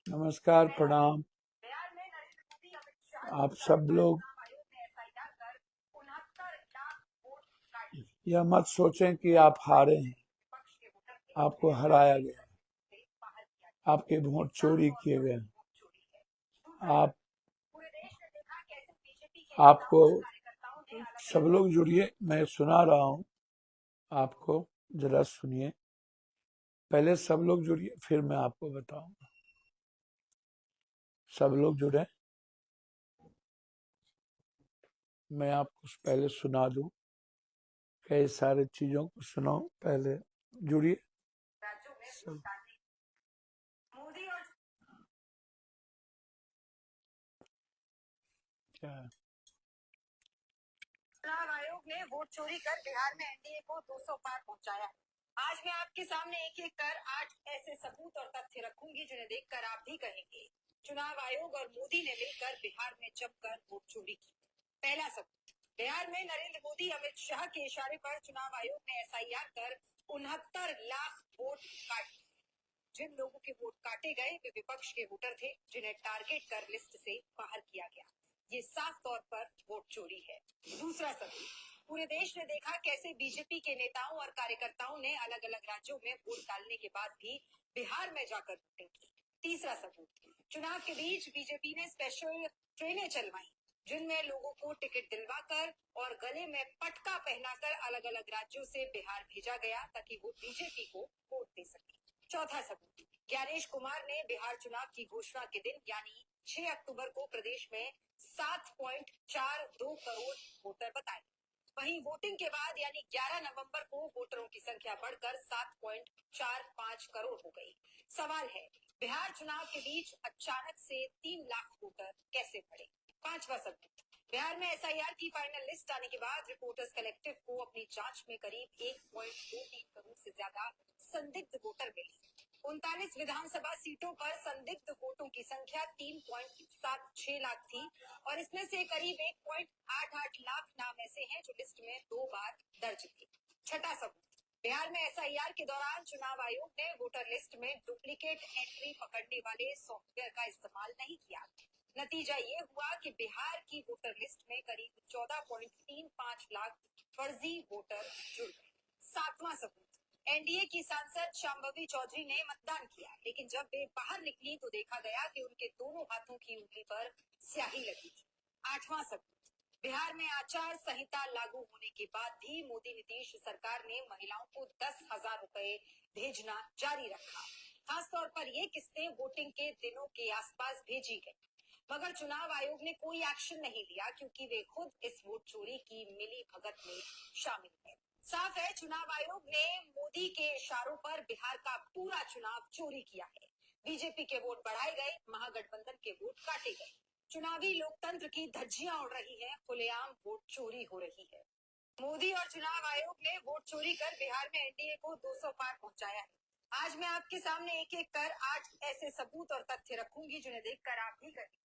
नमस्कार, प्रणाम। आप सब लोग यह मत सोचें कि आप हारे हैं। आपको हराया गया है, आपके वोट चोरी किए गए हैं। आप आपको सब लोग जुड़िए, मैं सुना रहा हूँ आपको, जरा सुनिए। पहले सब लोग जुड़िए, फिर मैं आपको बताऊंगा। सब लोग जुड़े, मैं आपको पहले सुना दूं। कई सारे चीजों को सुनाओ, पहले जुड़िए सब। क्या है? चुनाव आयोग ने वोट चोरी कर बिहार में एनडीए को 200 पार पहुंचाया है। आज मैं आपके सामने एक एक कर 8 ऐसे सबूत और तथ्य रखूंगी जिन्हें देखकर आप भी कहेंगे चुनाव आयोग और मोदी ने मिलकर बिहार में जमकर वोट चोरी की। पहला सबूत, बिहार में नरेंद्र मोदी अमित शाह के इशारे पर चुनाव आयोग ने एसआईआर कर 69 लाख वोट काट दिए। जिन लोगों के वोट काटे गए वे विपक्ष के वोटर थे जिन्हें टारगेट कर लिस्ट से बाहर किया गया। ये साफ तौर पर वोट चोरी है। दूसरा सबूत, पूरे देश ने देखा कैसे बीजेपी के नेताओं और कार्यकर्ताओं ने अलग अलग राज्यों में वोट डालने के बाद भी बिहार में जाकर वोटिंग की। तीसरा सबूत, चुनाव के बीच बीजेपी ने स्पेशल ट्रेनें चलवाई जिनमें लोगों को टिकट दिलवाकर और गले में पटका पहनाकर अलग अलग राज्यों से बिहार भेजा गया ताकि वो बीजेपी को वोट दे सके। चौथा सबूत, ज्ञानेश कुमार ने बिहार चुनाव की घोषणा के दिन यानी 6 अक्टूबर को प्रदेश में 7.42 करोड़ वोटर बताए। वहीं वोटिंग के बाद यानी 11 नवंबर को वोटरों की संख्या बढ़कर 7.45 करोड़ हो गई। सवाल है, बिहार चुनाव के बीच अचानक से 3 लाख वोटर कैसे बढ़े? पांचवा सबूत, बिहार में एसआईआर की फाइनल लिस्ट आने के बाद रिपोर्टर्स कलेक्टिव को अपनी जांच में करीब 1.23 करोड़ से ज्यादा संदिग्ध वोटर मिले। 39 विधानसभा सीटों पर संदिग्ध वोटों की संख्या 3.76 लाख थी और इसमें से करीब 1.88 लाख नाम ऐसे हैं जो लिस्ट में 2 बार दर्ज थे। छठा सबूत, बिहार में एसआईआर के दौरान चुनाव आयोग ने वोटर लिस्ट में डुप्लीकेट एंट्री पकड़ने वाले सॉफ्टवेयर का इस्तेमाल नहीं किया। नतीजा ये हुआ कि बिहार की वोटर लिस्ट में करीब 14.35 लाख फर्जी वोटर जुड़ गए। सातवां सबूत, एनडीए की सांसद शांभवी चौधरी ने मतदान किया लेकिन जब वे बाहर निकली तो देखा गया कि उनके दोनों हाथों की उंगली पर स्याही लगी थी। आठवां सबूत, बिहार में आचार संहिता लागू होने के बाद भी मोदी नीतीश सरकार ने महिलाओं को 10,000 रुपए भेजना जारी रखा। खासतौर पर ये किस्तें वोटिंग के दिनों के आसपास भेजी गई, मगर चुनाव आयोग ने कोई एक्शन नहीं लिया क्योंकि वे खुद इस वोट चोरी की मिली भगत में शामिल है। साफ है, चुनाव आयोग ने मोदी के इशारों पर बिहार का पूरा चुनाव चोरी किया है। बीजेपी के वोट बढ़ाए गए, महागठबंधन के वोट काटे गए। चुनावी लोकतंत्र की धज्जियां उड़ रही हैं, खुलेआम वोट चोरी हो रही है। मोदी और चुनाव आयोग ने वोट चोरी कर बिहार में एनडीए को 200 पार पहुंचाया है। आज मैं आपके सामने एक एक कर 8 ऐसे सबूत और तथ्य रखूंगी जिन्हें देखकर आप भी करेंगे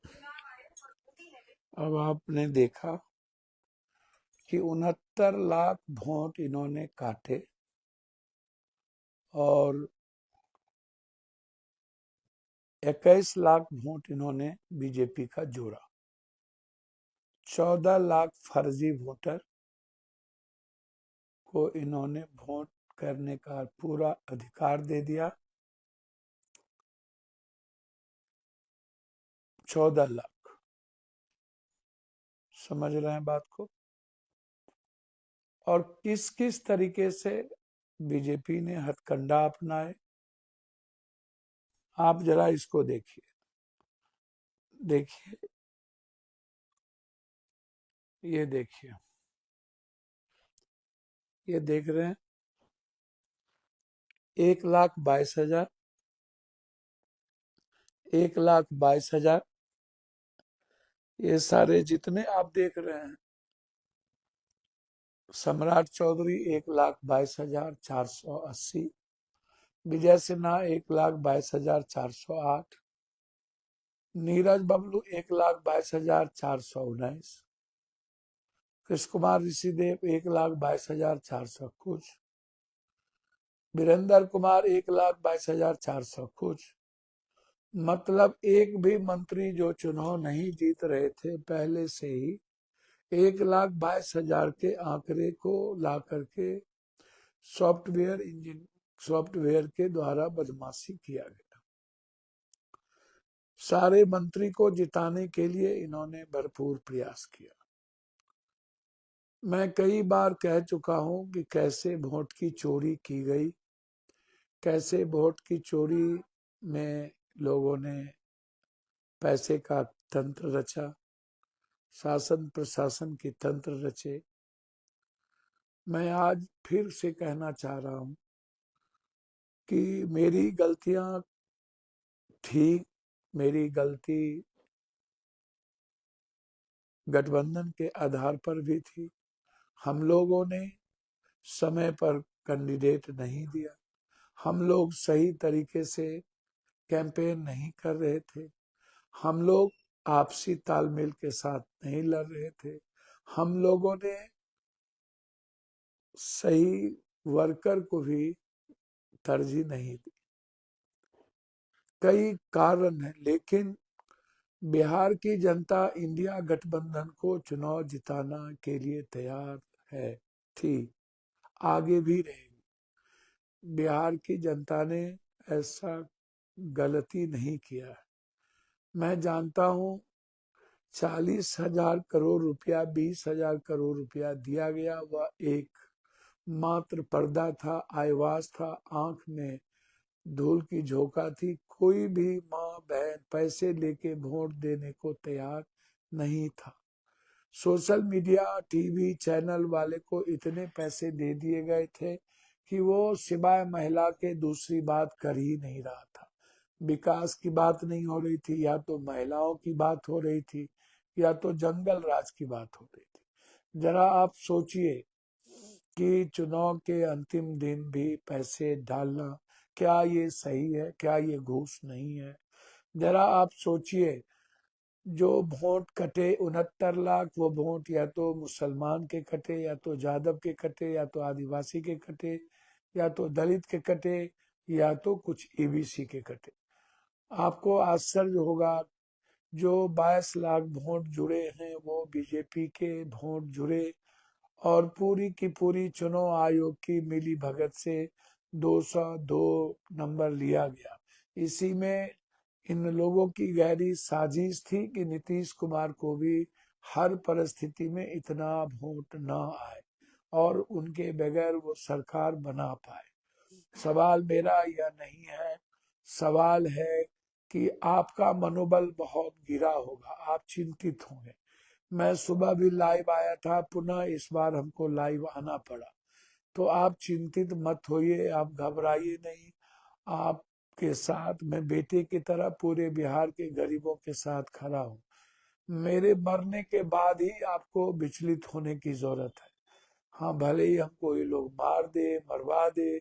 चुनाव आयोग और मोदी ने। अब आपने देखा कि 69 लाख वोट इन्होंने काटे और 21 लाख वोट इन्होंने बीजेपी का जोड़ा। 14 लाख फर्जी वोटर को इन्होंने वोट करने का पूरा अधिकार दे दिया। 14 लाख, समझ रहे हैं बात को? और किस किस तरीके से बीजेपी ने हथकंडा अपनाए, आप जरा इसको देखिए। देखिए, ये देखिए, ये देख रहे हैं 1,22,000, 1,22,000, ये सारे जितने आप देख रहे हैं। सम्राट चौधरी 1,22,480, विजय सिन्हा 1,22,408, नीरज बबलू 1,22,419, कृष्ण कुमार ऋषिदेव 1,22,400 कुछ, वीरेंद्र कुमार 1,22,400 कुछ, मतलब एक भी मंत्री जो चुनाव नहीं जीत रहे थे पहले से ही 1,22,000 के आंकड़े को ला करके सॉफ्टवेयर के द्वारा बदमाशी किया गया। सारे मंत्री को जिताने के लिए इन्होंने भरपूर प्रयास किया। मैं कई बार कह चुका हूं कि कैसे वोट की चोरी की गई, कैसे वोट की चोरी में लोगों ने पैसे का तंत्र रचा, शासन प्रशासन की तंत्र रचे। मैं आज फिर से कहना चाह रहा हूं कि मेरी गलतियां थी, मेरी गलती गठबंधन के आधार पर भी थी। हम लोगों ने समय पर कैंडिडेट नहीं दिया, हम लोग सही तरीके से कैंपेन नहीं कर रहे थे, हम लोग आपसी तालमेल के साथ नहीं लड़ रहे थे, हम लोगों ने सही वर्कर को भी तरजीह नहीं दी। कई कारण है, लेकिन बिहार की जनता इंडिया गठबंधन को चुनाव जिताना के लिए तैयार है, थी, आगे भी रहेगी। बिहार की जनता ने ऐसा गलती नहीं किया है। मैं जानता हूं 40,000 करोड़ रुपया, 20,000 करोड़ रुपया दिया गया, वह एक मात्र पर्दा था, आईवाज था, आंख में धूल की झोंका थी। कोई भी माँ बहन पैसे लेके वोट देने को तैयार नहीं था। सोशल मीडिया टीवी चैनल वाले को इतने पैसे दे दिए गए थे कि वो सिवाय महिला के दूसरी बात कर ही नहीं रहा था। विकास की बात नहीं हो रही थी, या तो महिलाओं की बात हो रही थी, या तो जंगल राज की बात हो रही थी। जरा आप सोचिए कि चुनाव के अंतिम दिन भी पैसे डालना, क्या ये सही है? क्या ये घूस नहीं है? जरा आप सोचिए, जो वोट कटे 69 लाख, वो वोट या तो मुसलमान के कटे, या तो जादव के कटे, या तो आदिवासी के कटे, या तो दलित के कटे, या तो कुछ ईबीसी के कटे। आपको आश्चर्य होगा, जो 22 लाख वोट जुड़े हैं वो बीजेपी के वोट जुड़े, और पूरी की पूरी चुनाव आयोग की मिली भगत से 202 नंबर लिया गया। इसी में इन लोगों की गहरी साजिश थी कि नीतीश कुमार को भी हर परिस्थिति में इतना वोट न आए और उनके बगैर वो सरकार बना पाए। सवाल मेरा यह नहीं है, सवाल है कि आपका मनोबल बहुत गिरा होगा, आप चिंतित होंगे। मैं सुबह भी लाइव आया था, पुनः इस बार हमको लाइव आना पड़ा। तो आप चिंतित मत होइए, आप घबराइए नहीं। आपके साथ मैं बेटे की तरह पूरे बिहार के गरीबों के साथ खड़ा हूँ। मेरे मरने के बाद ही आपको विचलित होने की जरूरत है। हाँ, भले ही हमको ये लोग मार दे, मरवा दे,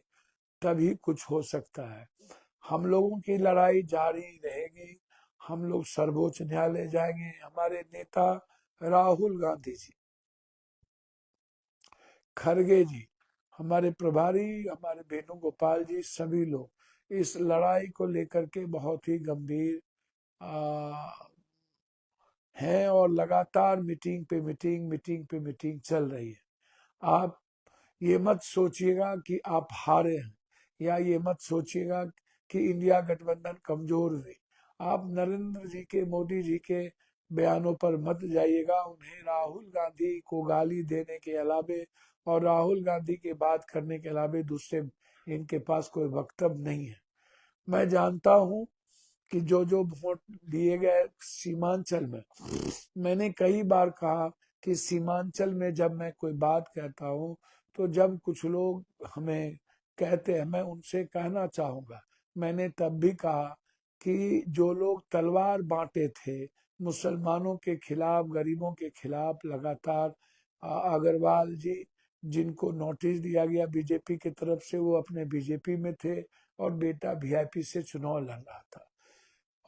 तभी कुछ हो सकता है। हम लोगों की लड़ाई जारी रहेगी। हम लोग सर्वोच्च न्यायालय जाएंगे। हमारे नेता राहुल गांधी जी, खड़गे जी, हमारे प्रभारी, हमारे वेणुगोपाल जी, सभी लोग इस लड़ाई को लेकर के बहुत ही गंभीर हैं, और लगातार मीटिंग पे मीटिंग, मीटिंग पे मीटिंग चल रही है। आप ये मत सोचिएगा कि आप हारे हैं, या ये मत सोचिएगा कि इंडिया गठबंधन कमजोर हुई। आप नरेंद्र जी के, मोदी जी के बयानों पर मत जाइएगा। उन्हें राहुल गांधी को गाली देने के अलावे और राहुल गांधी के बात करने के अलावे दूसरे इनके पास कोई वक्तव्य नहीं है। मैं जानता हूं कि जो जो वोट दिए गए सीमांचल में, मैंने कई बार कहा कि सीमांचल में जब मैं कोई बात कहता हूं, तो जब कुछ लोग हमें कहते हैं, मैं उनसे कहना चाहूंगा, मैंने तब भी कहा कि जो लोग तलवार बांटे थे मुसलमानों के खिलाफ, गरीबों के खिलाफ, लगातार अग्रवाल जी, जिनको नोटिस दिया गया बीजेपी की तरफ से, वो अपने बीजेपी में थे और बेटा वीआईपी से चुनाव लड़ रहा था,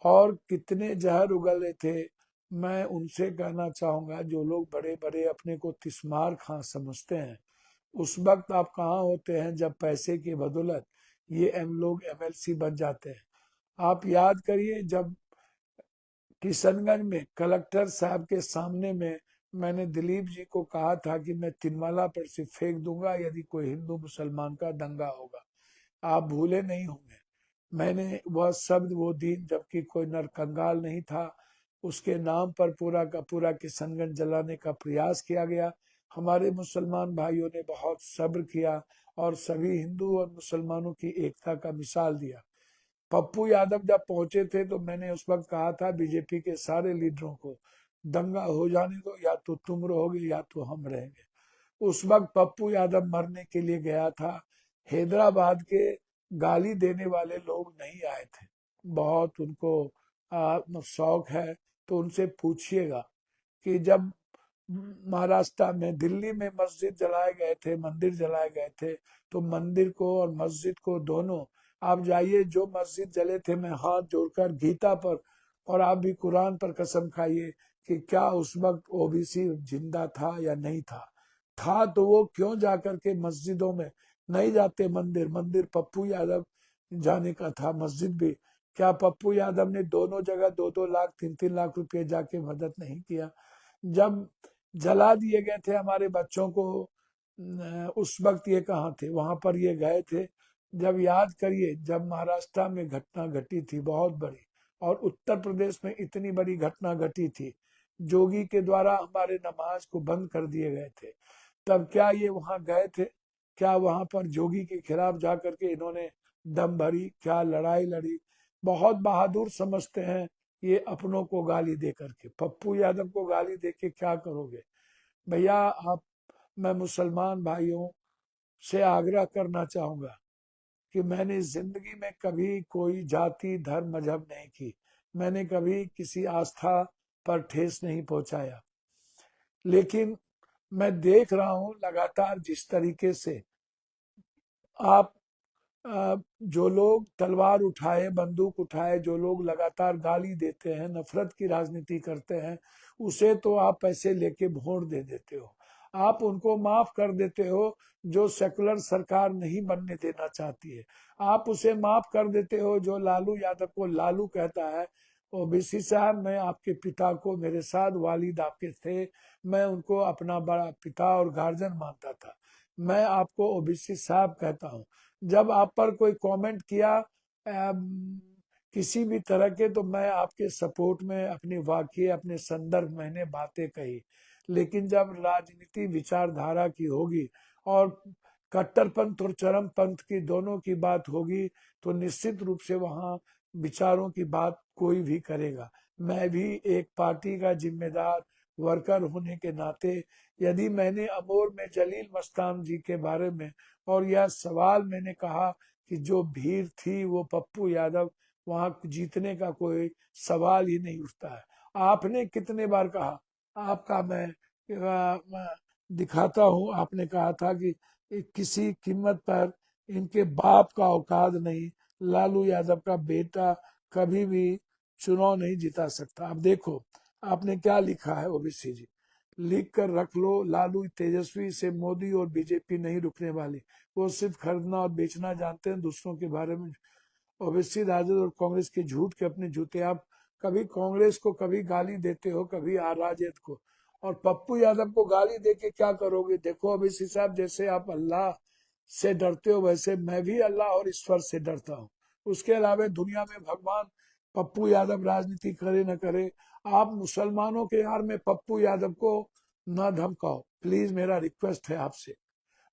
और कितने जहर उगले थे। मैं उनसे कहना चाहूंगा, जो लोग बड़े बड़े अपने को तिस्मार खां समझते हैं, उस वक्त आप कहाँ होते हैं जब पैसे की बदौलत ये लोग एमएलसी बन जाते हैं। आप याद करिए, जब किशनगंज में कलेक्टर साहब के सामने में मैंने दिलीप जी को कहा था कि मैं तिनवाला पर से फेंक दूंगा यदि कोई हिंदू मुसलमान का दंगा होगा, आप भूले नहीं होंगे। मैंने वह शब्द वो दिन, जबकि कोई नरकंगाल नहीं था, उसके नाम पर पूरा का पूरा किशनगंज जलाने का प्रयास किया गया। हमारे मुसलमान भाइयों ने बहुत सब्र किया और सभी हिंदू और मुसलमानों की एकता का मिसाल दिया। पप्पू यादव जब पहुंचे थे तो मैंने उस वक्त कहा था बीजेपी के सारे लीडरों को, दंगा हो जाने दो, या तो तुम रहोगे या तो हम रहेंगे। उस वक्त पप्पू यादव मरने के लिए गया था। हैदराबाद के गाली देने वाले लोग नहीं आए थे, बहुत उनको शौक है, तो उनसे पूछिएगा कि जब महाराष्ट्र में, दिल्ली में मस्जिद जलाए गए थे, मंदिर जलाए गए थे, तो मंदिर को और मस्जिद को दोनों, आप जाइए जो मस्जिद जले थे, मैं हाथ जोड़कर गीता पर और आप भी कुरान पर कसम खाइए कि क्या उस वक्त ओबीसी जिंदा था या नहीं था। था तो वो क्यों जाकर के मस्जिदों में नहीं जाते, मंदिर मंदिर पप्पू यादव जाने का था, मस्जिद भी। क्या पप्पू यादव ने दोनों जगह 2-2 लाख 3-3 लाख रुपए जाके मदद नहीं किया? जब जला दिए गए थे हमारे बच्चों को, उस वक्त ये कहाँ थे? वहां पर ये गए थे। जब याद करिए, जब महाराष्ट्र में घटना घटी थी बहुत बड़ी, और उत्तर प्रदेश में इतनी बड़ी घटना घटी थी, जोगी के द्वारा हमारे नमाज को बंद कर दिए गए थे, तब क्या ये वहां गए थे? क्या वहां पर जोगी के खिलाफ जाकर के इन्होंने दम भरी? क्या लड़ाई लड़ी? बहुत बहादुर समझते हैं ये अपनों को गाली दे करके। पप्पू यादव को गाली दे के क्या करोगे भैया आप? मैं मुसलमान भाइयों से आग्रह करना चाहूंगा कि मैंने जिंदगी में कभी कोई जाति धर्म मजहब नहीं की, मैंने कभी किसी आस्था पर ठेस नहीं पहुंचाया, लेकिन मैं देख रहा हूं लगातार जिस तरीके से आप, जो लोग तलवार उठाए, बंदूक उठाए, जो लोग लगातार गाली देते हैं, नफरत की राजनीति करते हैं, उसे तो आप पैसे लेके वोट दे देते हो, आप उनको माफ कर देते हो जो सेकुलर सरकार नहीं बनने देना चाहती है, आप उसे माफ कर देते हो जो लालू यादव को लालू कहता है। ओबीसी साहब, मैं आपके पिता को, मेरे साथ वालिद आपके थे, मैं उनको अपना बड़ा पिता और गार्जियन मानता था, मैं आपको ओबीसी साहब कहता हूँ। जब आप पर कोई कमेंट किया किसी भी तरह के, तो मैं आपके सपोर्ट में अपनी वाक्य, अपने संदर्भ मैंने बातें कही, लेकिन जब राजनीति विचारधारा की होगी और कट्टरपंथ और चरमपंथ की दोनों की बात होगी, तो निश्चित रूप से वहां विचारों की बात कोई भी करेगा। मैं भी एक पार्टी का जिम्मेदार वर्कर होने के नाते, यदि मैंने अमोर में जलील मस्तान जी के बारे में, और यह सवाल मैंने कहा कि जो भीड़ थी वो पप्पू यादव, वहां जीतने का कोई सवाल ही नहीं उठता है। आपने कितने बार कहा, आपका मैं दिखाता हूं, आपने कहा था कि किसी कीमत पर इनके बाप का औकात नहीं, लालू यादव का बेटा कभी भी चुनाव नहीं जिता सकता। अब देखो आपने क्या लिखा है ओबीसी जी, लिख कर रख लो, लालू तेजस्वी से मोदी और बीजेपी नहीं रुकने वाली, वो सिर्फ खरीदना और बेचना जानते हैं, दूसरों के बारे में। ओवैसी राजद और कांग्रेस के झूठ के अपने जूते, आप कभी कांग्रेस को कभी गाली देते हो, कभी राजद को, और पप्पू यादव को गाली दे के क्या करोगे? देखो ओवैसी साहब, जैसे आप अल्लाह से डरते हो, वैसे मैं भी अल्लाह और ईश्वर से डरता हूँ। उसके अलावा दुनिया में भगवान, पप्पू यादव राजनीति करे न करे, आप मुसलमानों के यार में पप्पू यादव को न धमकाओ, प्लीज, मेरा रिक्वेस्ट है आपसे।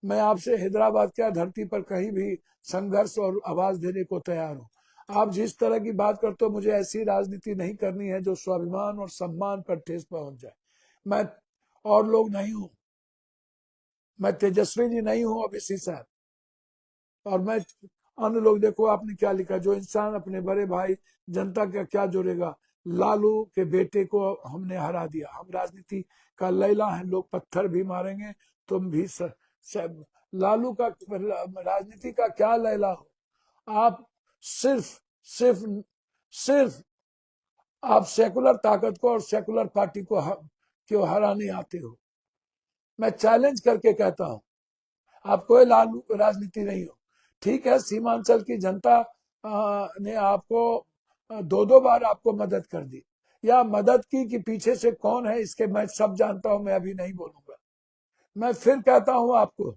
मैं आपसे हैदराबाद क्या, धरती पर कहीं भी संघर्ष और आवाज देने को तैयार हूं। आप जिस तरह की बात करते हो, मुझे ऐसी राजनीति नहीं करनी है जो स्वाभिमान और सम्मान पर ठेस पहुंच जाए। मैं और लोग नहीं हूं, मैं तेजस्वी जी नहीं हूं ओबीसी साहब, और मैं अन्य लोग, देखो आपने क्या लिखा, जो इंसान अपने बड़े भाई जनता का क्या जोड़ेगा, लालू के बेटे को हमने हरा दिया, हम राजनीति का लैला है, लोग पत्थर भी मारेंगे, तुम भी लालू का राजनीति का क्या लैला हो आप? सिर्फ सिर्फ सिर्फ आप सेकुलर ताकत को और सेकुलर पार्टी को क्यों हराने आते हो? मैं चैलेंज करके कहता हूं, आप कोई लालू राजनीति नहीं हो। ठीक है, सीमांचल की जनता ने आपको दो बार आपको मदद कर दी, या मदद की कि पीछे से कौन है इसके मैं सब जानता हूं, मैं अभी नहीं बोलूंगा। मैं फिर कहता हूं आपको,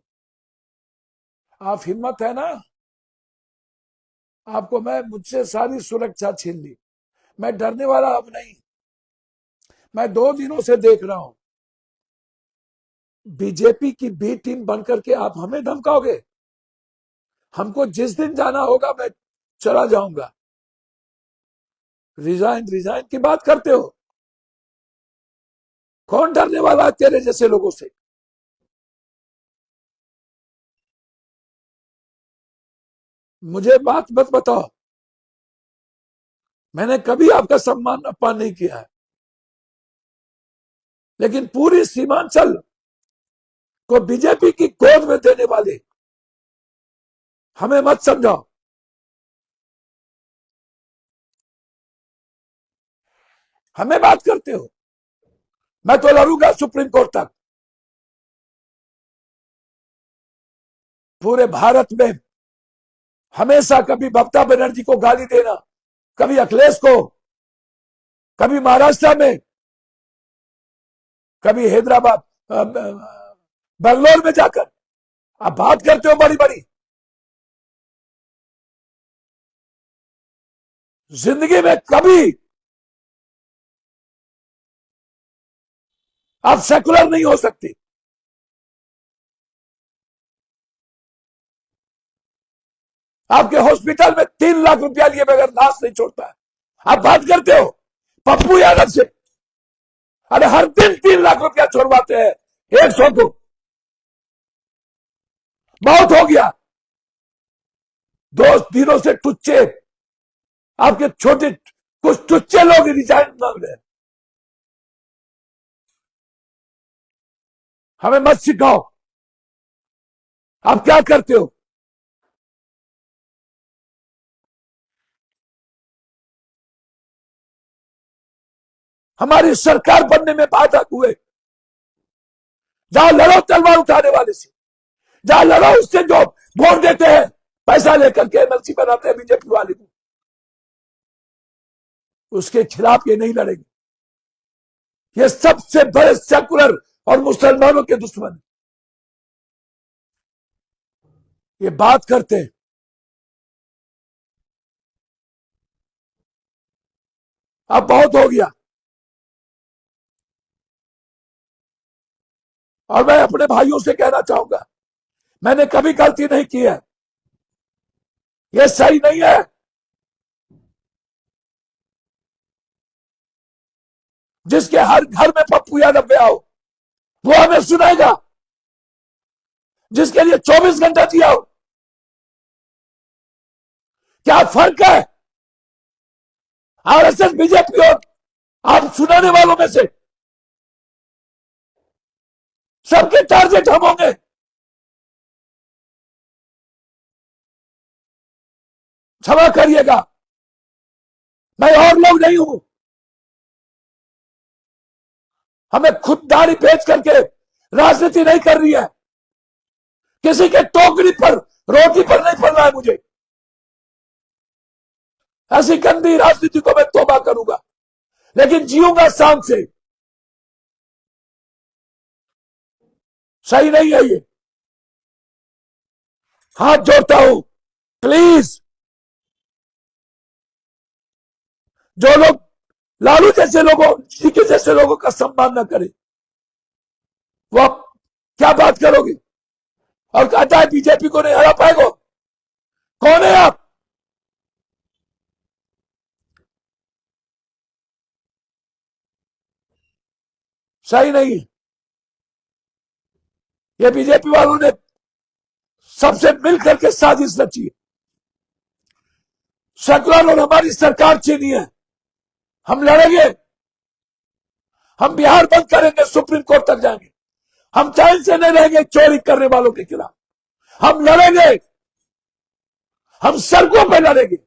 आप हिम्मत है ना, आपको मैं मुझसे सारी सुरक्षा छीन ली, मैं डरने वाला अब नहीं। मैं 2 दिनों से देख रहा हूं, बीजेपी की बी टीम बनकर के आप हमें धमकाओगे। हमको जिस दिन जाना होगा मैं चला जाऊंगा। रिजाइन रिजाइन की बात करते हो, कौन डरने वाला है तेरे जैसे लोगों से? मुझे बात मत बताओ, मैंने कभी आपका सम्मान अपमान नहीं किया है, लेकिन पूरी सीमांचल को बीजेपी की गोद में देने वाले हमें मत समझाओ। हमें बात करते हो, मैं तो लड़ूंगा सुप्रीम कोर्ट तक। पूरे भारत में हमेशा कभी ममता बनर्जी को गाली देना, कभी अखिलेश को, कभी महाराष्ट्र में, कभी हैदराबाद, बेंगलोर में जाकर आप बात करते हो बड़ी बड़ी। जिंदगी में कभी आप सेकुलर नहीं हो सकते। आपके हॉस्पिटल में 3 लाख रुपया लिए बगैर लाश नहीं छोड़ता है, आप बात करते हो पप्पू यादव से। अरे हर दिन 3 लाख रुपया छोड़वाते हैं 100 को, बहुत हो गया। 2 दिनों से टुच्चे, आपके छोटे कुछ टुच्चे लोग रिजाइन मांग रहे हैं। हमें मत सिखाओ आप क्या करते हो। हमारी सरकार बनने में बाधक हुए। जहां लड़ो तलवार उठाने वाले से, जहां लड़ो उससे जो वोट देते हैं, पैसा लेकर के एमएलसी बनाते हैं बीजेपी वाले को, उसके खिलाफ ये नहीं लड़ेंगे। ये सबसे बड़े सेकुलर और मुसलमानों के दुश्मन ये बात करते हैं। अब बहुत हो गया, और मैं अपने भाइयों से कहना चाहूंगा, मैंने कभी गलती नहीं की है, ये सही नहीं है। जिसके हर घर में पप्पू यादव पे आओ, वो हमें सुनाएगा। जिसके लिए 24 घंटा दिया हो, क्या फर्क है आरएसएस बीजेपी और आप सुनाने वालों में से? सबके टारगेट हम होंगे। क्षमा करिएगा, मैं और लोग नहीं हूं। हमें खुद दाढ़ी बेच करके राजनीति नहीं कर रही है, किसी के टोकरी पर रोटी पर नहीं पड़ना है मुझे। ऐसी गंदी राजनीति को मैं तौबा करूंगा, लेकिन जीऊंगा शान से। सही नहीं है ये। हाथ जोड़ता हूं, प्लीज जो लोग लालू जैसे लोगों, जी के जैसे लोगों का सम्मान न करें, वो आप क्या बात करोगे? और कहता है बीजेपी को नहीं हरा पाएगा। कौन है आप? सही नहीं। ये बीजेपी वालों ने सबसे मिलकर के साजिश रची है। सेकुलर और हमारी सरकार चीनी है, हम लड़ेंगे। हम बिहार बंद करेंगे, सुप्रीम कोर्ट तक जाएंगे। हम चैन से नहीं रहेंगे चोरी करने वालों के खिलाफ। हम लड़ेंगे, हम सड़कों पे लड़ेंगे,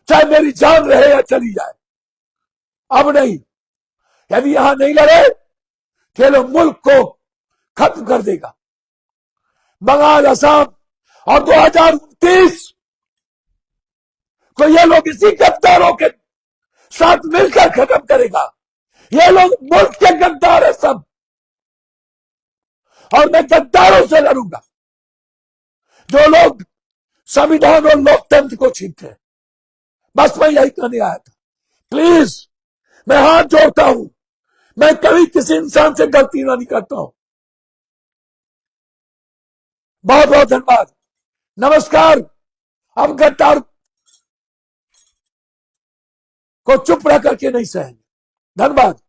चाहे मेरी जान रहे या चली जाए। अब नहीं, यदि यहां नहीं लड़े तो ये लोग मुल्क को खत्म कर देगा। बंगाल, असम और 2029 तो ये लोग इसी गद्दारों के साथ मिलकर खत्म करेगा। ये लोग मुल्क के गद्दार है सब, और मैं गद्दारों से लड़ूंगा जो लोग संविधान और लोकतंत्र को छीनते हैं। बस मैं यही कहने आया था। प्लीज, मैं हाथ जोड़ता हूं, मैं कभी किसी इंसान से गलती नहीं करता हूं। बहुत बहुत धन्यवाद, नमस्कार। अब गद्दार को चुप रह करके नहीं सहेंगे। धन्यवाद।